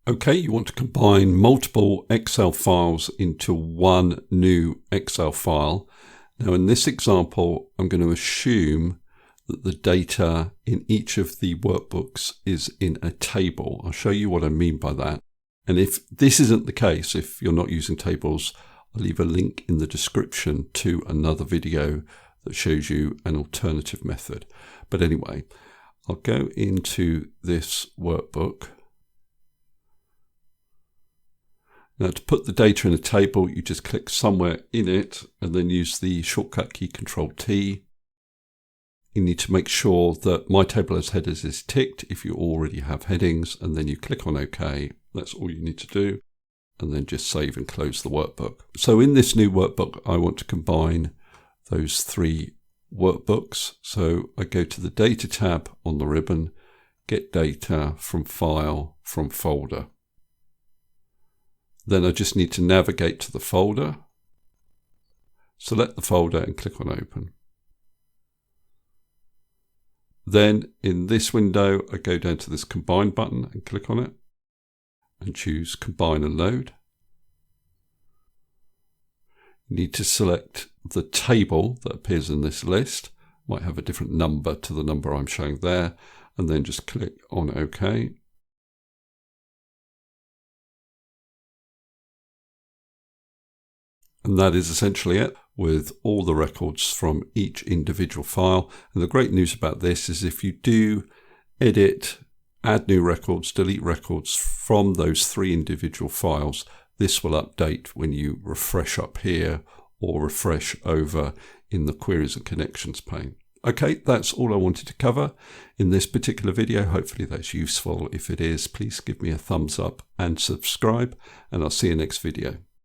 Okay, you want to combine multiple Excel files into one new Excel file. Now in this example, I'm going to assume that the data in each of the workbooks is in a table. I'll show you what I mean by that. And if this isn't the case, if you're not using tables, I'll leave a link in the description to another video that shows you an alternative method. But anyway, I'll go into this workbook. Now to put the data in a table, you just click somewhere in it and then use the shortcut key Control-T. You need to make sure that My Table Has Headers is ticked if you already have headings, and then you click on OK. That's all you need to do, and then just save and close the workbook. So in this new workbook, I want to combine those three workbooks. So I go to the Data tab on the ribbon, Get Data from File from Folder. Then I just need to navigate to the folder, select the folder and click on Open. Then in this window, I go down to this Combine button and click on it and choose Combine and Load. You need to select the table that appears in this list. Might have a different number to the number I'm showing there, and then just click on OK. And that is essentially it, with all the records from each individual file. And the great news about this is if you do edit, add new records, delete records from those three individual files, this will update when you refresh up here or refresh over in the Queries and Connections pane. Okay, that's all I wanted to cover in this particular video. Hopefully that's useful. If it is, please give me a thumbs up and subscribe, and I'll see you next video.